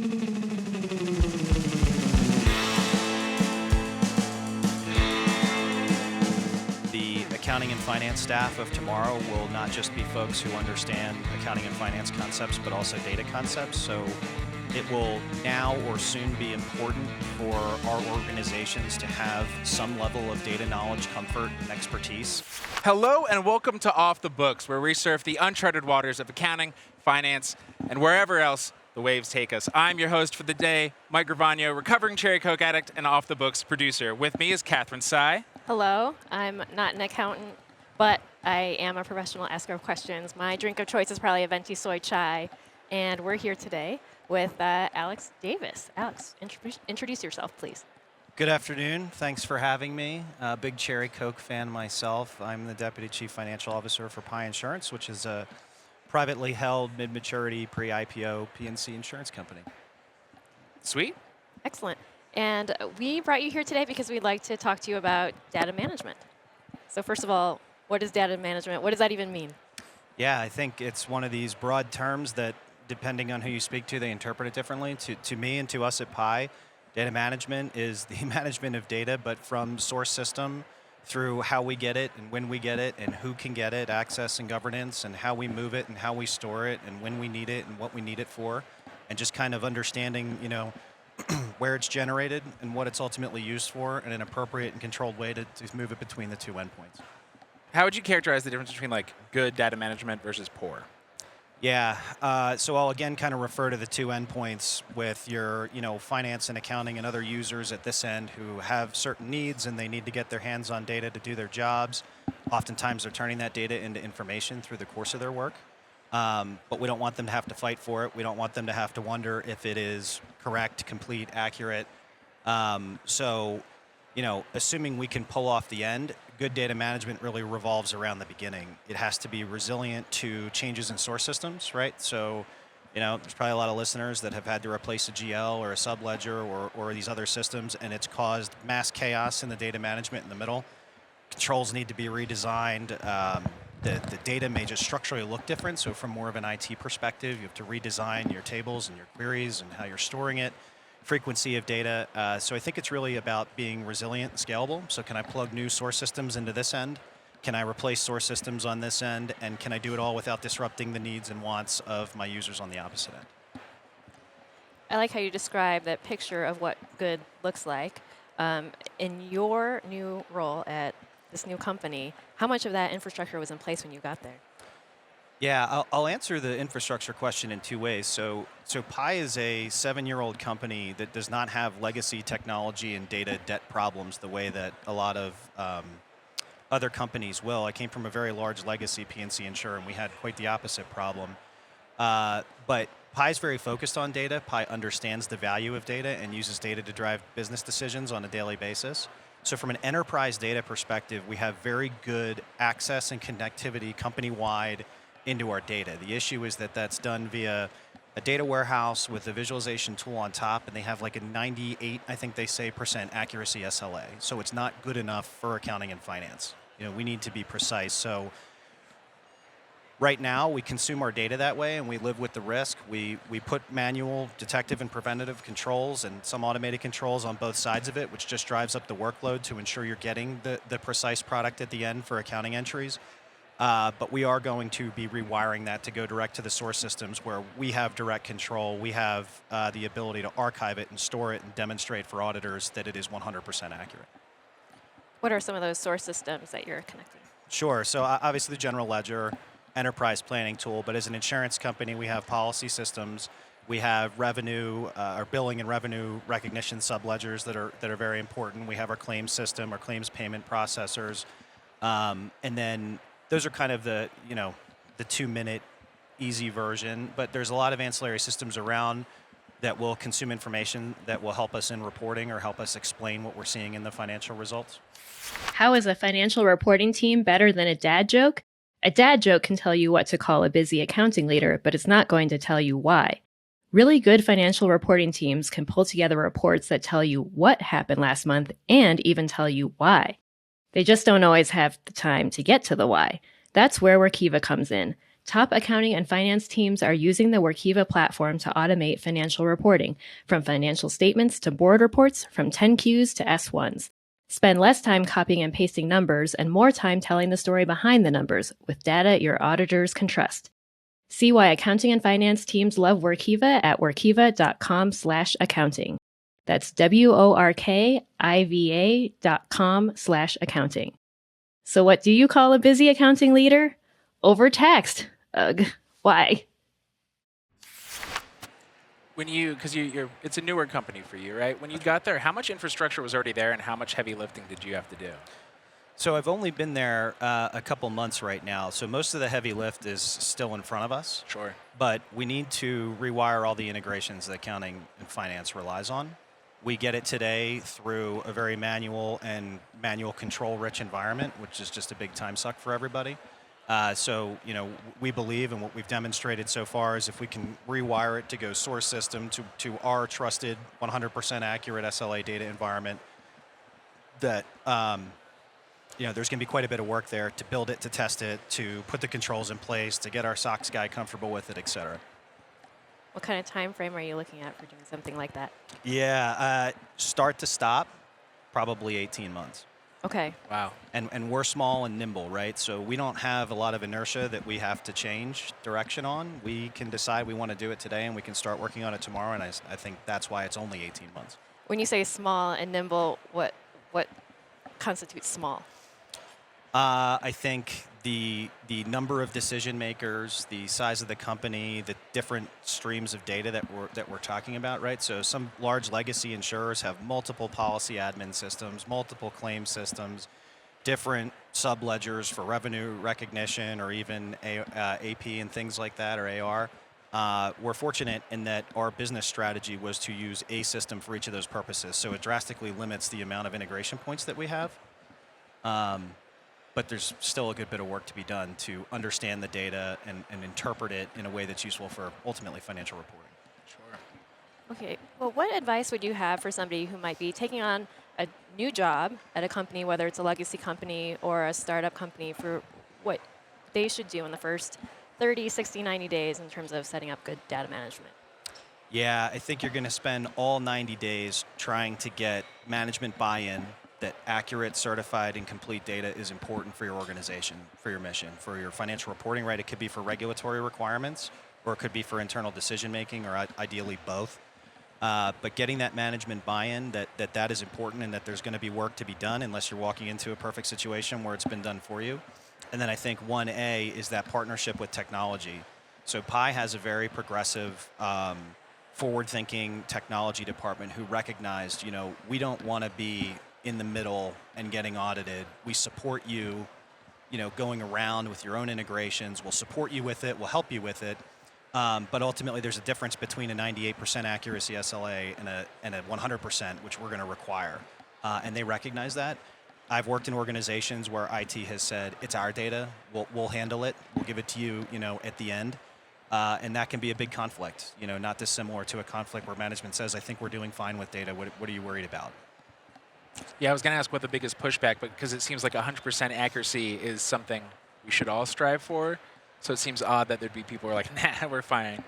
The accounting and finance staff of tomorrow will not just be folks who understand accounting and finance concepts, but also data concepts. So it will now or soon be important for our organizations to have some level of data knowledge, comfort, and expertise. Hello and welcome to Off the Books, where we surf the uncharted waters of accounting, finance, and wherever else the waves take us. I'm your host for the day, Mike Gravano, recovering cherry coke addict and Off the Books producer. With me is Catherine Tsai. Hello, I'm not an accountant, but I am a professional asker of questions. My drink of choice is probably a venti soy chai, and we're here today with Alex Davis. Alex, introduce yourself, please. Good afternoon. Thanks for having me. Big Cherry Coke fan myself. I'm the Deputy Chief Financial Officer for Pi Insurance, which is a privately held mid-maturity pre-IPO P&C insurance company. Sweet. Excellent. And we brought you here today because we'd like to talk to you about data management. So first of all, what is data management? What does that even mean? Yeah, I think it's one of these broad terms that, depending on who you speak to, they interpret it differently. To me and to us at Pi, data management is the management of data, but from source system through how we get it and when we get it and who can get it, access and governance, and how we move it and how we store it and when we need it and what we need it for, and just kind of understanding, where it's generated and what it's ultimately used for in an appropriate and controlled way to move it between the two endpoints. How would you characterize the difference between good data management versus poor? Yeah, so I'll again kind of refer to the two endpoints with your, finance and accounting and other users at this end who have certain needs and they need to get their hands on data to do their jobs. Oftentimes they're turning that data into information through the course of their work, but we don't want them to have to fight for it. We don't want them to have to wonder if it is correct, complete, accurate. Assuming we can pull off the end, good data management really revolves around the beginning. It has to be resilient to changes in source systems, right? So, there's probably a lot of listeners that have had to replace a GL or a subledger or these other systems, and it's caused mass chaos in the data management in the middle. Controls need to be redesigned. The data may just structurally look different. So from more of an IT perspective, you have to redesign your tables and your queries and how you're storing it. Frequency of data. So I think it's really about being resilient and scalable. So can I plug new source systems into this end? Can I replace source systems on this end? And can I do it all without disrupting the needs and wants of my users on the opposite end? I like how you describe that picture of what good looks like. In your new role at this new company, how much of that infrastructure was in place when you got there? Yeah, I'll answer the infrastructure question in two ways. So Pi is a 7-year-old company that does not have legacy technology and data debt problems the way that a lot of other companies will. I came from a very large legacy P&C insurer, and we had quite the opposite problem. But Pi is very focused on data. Pi understands the value of data and uses data to drive business decisions on a daily basis. So from an enterprise data perspective, we have very good access and connectivity company-wide into our data. The issue is that that's done via a data warehouse with a visualization tool on top, and they have a 98, I think they say, % accuracy SLA. So it's not good enough for accounting and finance. We need to be precise. So right now, we consume our data that way, and we live with the risk. We put manual, detective, and preventative controls and some automated controls on both sides of it, which just drives up the workload to ensure you're getting the precise product at the end for accounting entries. But we are going to be rewiring that to go direct to the source systems where we have direct control. We have the ability to archive it and store it and demonstrate for auditors that it is 100% accurate. What are some of those source systems that you're connecting? Sure. So obviously the general ledger, enterprise planning tool, but as an insurance company, we have policy systems. We have revenue, our billing and revenue recognition subledgers that are very important. We have our claims system, our claims payment processors, and then those are kind of the 2-minute easy version. But there's a lot of ancillary systems around that will consume information that will help us in reporting or help us explain what we're seeing in the financial results. How is a financial reporting team better than a dad joke? A dad joke can tell you what to call a busy accounting leader, but it's not going to tell you why. Really good financial reporting teams can pull together reports that tell you what happened last month and even tell you why. They just don't always have the time to get to the why. That's where Workiva comes in. Top accounting and finance teams are using the Workiva platform to automate financial reporting, from financial statements to board reports, from 10Qs to S1s. Spend less time copying and pasting numbers and more time telling the story behind the numbers with data your auditors can trust. See why accounting and finance teams love Workiva at workiva.com/accounting. That's workiva.com/accounting. So what do you call a busy accounting leader? Overtaxed. Ugh. Why? When because it's a newer company for you, right? When you got there, how much infrastructure was already there, and how much heavy lifting did you have to do? So I've only been there a couple months right now, so most of the heavy lift is still in front of us. Sure. But we need to rewire all the integrations that accounting and finance relies on. We get it today through a very manual control-rich environment, which is just a big time suck for everybody. So, we believe, and what we've demonstrated so far is if we can rewire it to go source system to our trusted 100% accurate SLA data environment, that there's going to be quite a bit of work there to build it, to test it, to put the controls in place, to get our SOX guy comfortable with it, et cetera. What kind of time frame are you looking at for doing something like that? Yeah, start to stop, probably 18 months. Okay. Wow. And we're small and nimble, right? So we don't have a lot of inertia that we have to change direction on. We can decide we want to do it today, and we can start working on it tomorrow, and I think that's why it's only 18 months. When you say small and nimble, what constitutes small? I think the number of decision makers, the size of the company, the different streams of data that we're talking about, right? So some large legacy insurers have multiple policy admin systems, multiple claim systems, different subledgers for revenue recognition, or even AP and things like that, or AR. We're fortunate in that our business strategy was to use a system for each of those purposes, so it drastically limits the amount of integration points that we have. But there's still a good bit of work to be done to understand the data and interpret it in a way that's useful for ultimately financial reporting. Sure. Okay. Well, what advice would you have for somebody who might be taking on a new job at a company, whether it's a legacy company or a startup company, for what they should do in the first 30, 60, 90 days in terms of setting up good data management? Yeah, I think you're going to spend all 90 days trying to get management buy-in that accurate, certified, and complete data is important for your organization, for your mission, for your financial reporting, right? It could be for regulatory requirements, or it could be for internal decision-making, or ideally both. But getting that management buy-in that is important, and that there's going to be work to be done unless you're walking into a perfect situation where it's been done for you. And then I think 1A is that partnership with technology. So Pi has a very progressive, forward-thinking technology department who recognized, we don't want to be in the middle and getting audited. We support you, going around with your own integrations. We'll support you with it. We'll help you with it. But ultimately, there's a difference between a 98% accuracy SLA and a 100%, which we're going to require. And they recognize that. I've worked in organizations where IT has said, it's our data. We'll handle it. We'll give it to you, at the end. And that can be a big conflict, not dissimilar to a conflict where management says, I think we're doing fine with data. What are you worried about? Yeah, I was going to ask what the biggest pushback, but because it seems like 100% accuracy is something we should all strive for, so it seems odd that there'd be people who are like, nah, we're fine.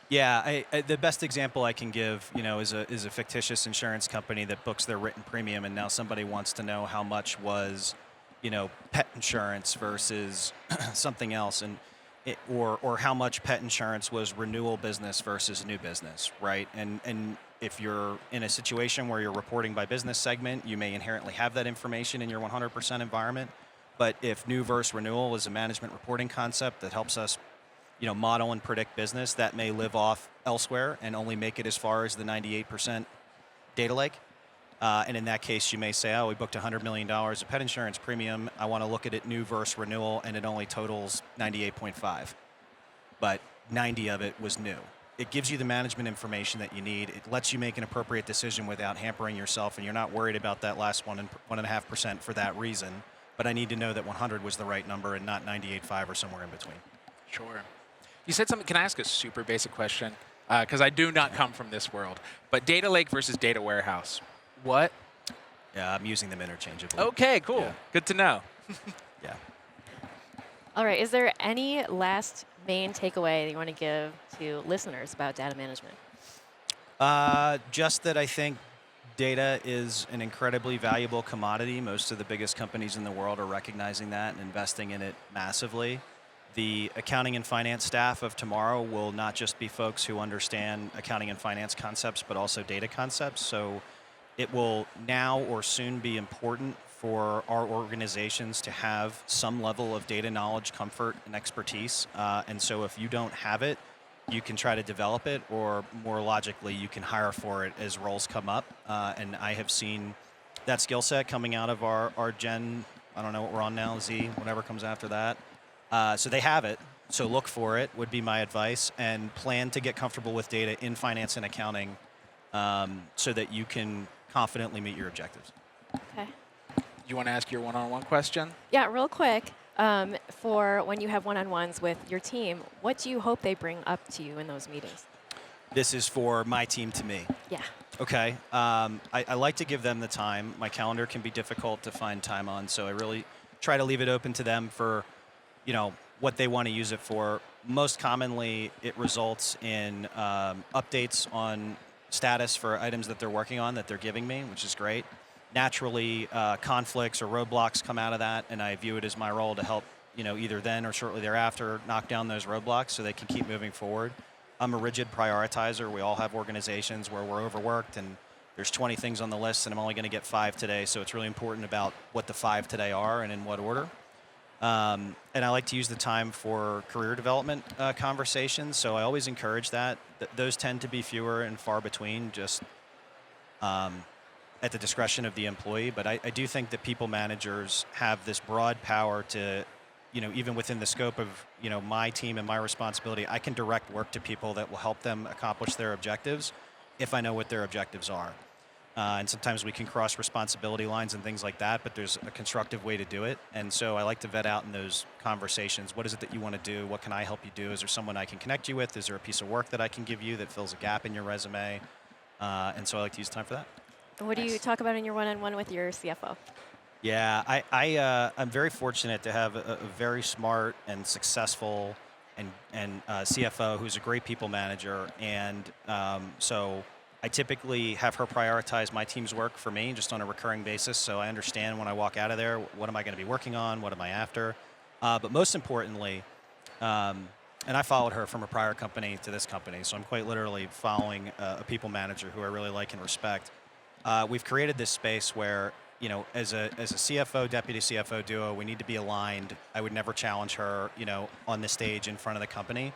Yeah, the best example I can give, is a fictitious insurance company that books their written premium, and now somebody wants to know how much was, pet insurance versus something else, and or how much pet insurance was renewal business versus new business, right? And if you're in a situation where you're reporting by business segment, you may inherently have that information in your 100% environment. But if new versus renewal is a management reporting concept that helps us, model and predict business, that may live off elsewhere and only make it as far as the 98% data lake. And in that case, you may say, we booked $100 million of pet insurance premium. I want to look at it new versus renewal, and it only totals 98.5. But 90 of it was new. It gives you the management information that you need. It lets you make an appropriate decision without hampering yourself, and you're not worried about that last 1.5% for that reason. But I need to know that 100 was the right number and not 98.5 or somewhere in between. Sure. You said something. Can I ask a super basic question? Because I do not come from this world. But data lake versus data warehouse. What? Yeah, I'm using them interchangeably. Okay, cool. Yeah. Good to know. Yeah. All right. Is there any last main takeaway that you want to give to listeners about data management? Just that I think data is an incredibly valuable commodity. Most of the biggest companies in the world are recognizing that and investing in it massively. The accounting and finance staff of tomorrow will not just be folks who understand accounting and finance concepts, but also data concepts. So it will now or soon be important for our organizations to have some level of data knowledge, comfort, and expertise. And so if you don't have it, you can try to develop it, or more logically, you can hire for it as roles come up. And I have seen that skill set coming out of our Gen, I don't know what we're on now, Z, whatever comes after that. So they have it. So look for it would be my advice, and plan to get comfortable with data in finance and accounting so that you can confidently meet your objectives. Okay. You want to ask your one-on-one question? Yeah, real quick. For when you have one-on-ones with your team, what do you hope they bring up to you in those meetings? This is for my team to me. Yeah. Okay. I like to give them the time. My calendar can be difficult to find time on, so I really try to leave it open to them for, what they want to use it for. Most commonly, it results in updates on status for items that they're working on that they're giving me, which is great. Naturally, conflicts or roadblocks come out of that, and I view it as my role to help, either then or shortly thereafter, knock down those roadblocks so they can keep moving forward. I'm a rigid prioritizer. We all have organizations where we're overworked, and there's 20 things on the list, and I'm only going to get 5 today, so it's really important about what the 5 today are and in what order. And I like to use the time for career development conversations, so I always encourage that. Those tend to be fewer and far between, just at the discretion of the employee. But I do think that people managers have this broad power to, even within the scope of, my team and my responsibility, I can direct work to people that will help them accomplish their objectives if I know what their objectives are. And sometimes we can cross responsibility lines and things like that, but there's a constructive way to do it. And so I like to vet out in those conversations, what is it that you want to do? What can I help you do? Is there someone I can connect you with? Is there a piece of work that I can give you that fills a gap in your resume? And so I like to use time for that. What do you talk about in your one-on-one with your CFO? Yeah, I'm very fortunate to have a very smart and successful and CFO who's a great people manager. And so I typically have her prioritize my team's work for me just on a recurring basis, so I understand when I walk out of there, what am I going to be working on, what am I after. But most importantly, and I followed her from a prior company to this company, so I'm quite literally following a people manager who I really like and respect. We've created this space where, as a CFO, deputy CFO duo, we need to be aligned. I would never challenge her, on the stage in front of the company.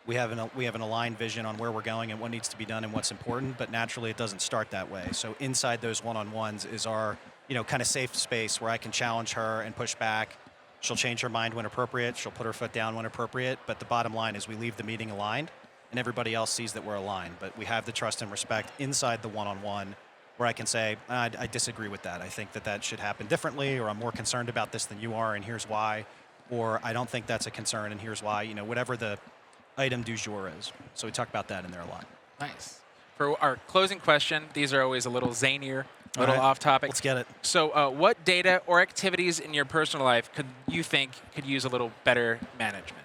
We have an aligned vision on where we're going and what needs to be done and what's important, but naturally it doesn't start that way. So inside those one-on-ones is our, kind of safe space where I can challenge her and push back. She'll change her mind when appropriate. She'll put her foot down when appropriate. But the bottom line is we leave the meeting aligned, and everybody else sees that we're aligned. But we have the trust and respect inside the one-on-one where I can say, I disagree with that. I think that should happen differently, or I'm more concerned about this than you are, and here's why. Or I don't think that's a concern, and here's why. Whatever the item du jour is. So we talk about that in there a lot. Nice. For our closing question, these are always a little zanier, a little off topic. Let's get it. So what data or activities in your personal life could you think could use a little better management?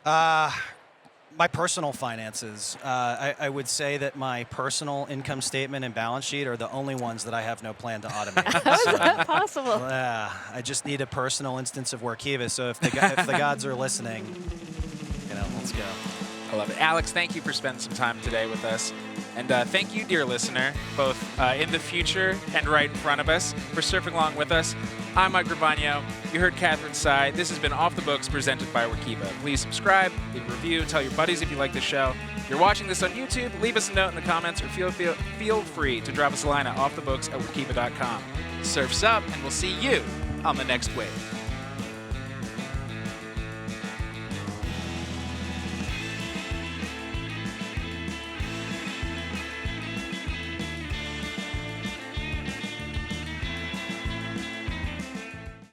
My personal finances. I would say that my personal income statement and balance sheet are the only ones that I have no plan to automate. How is that possible? Yeah, I just need a personal instance of Workiva. So if the gods are listening, let's go. I love it. Alex, thank you for spending some time today with us. And thank you, dear listener, both in the future and right in front of us, for surfing along with us. I'm Mike Gravano. You heard Catherine Tsai. This has been Off the Books presented by Workiva. Please subscribe, leave a review, tell your buddies if you like the show. If you're watching this on YouTube, leave us a note in the comments, or feel free to drop us a line at offthebooks@workiva.com. Surf's up, and we'll see you on the next wave.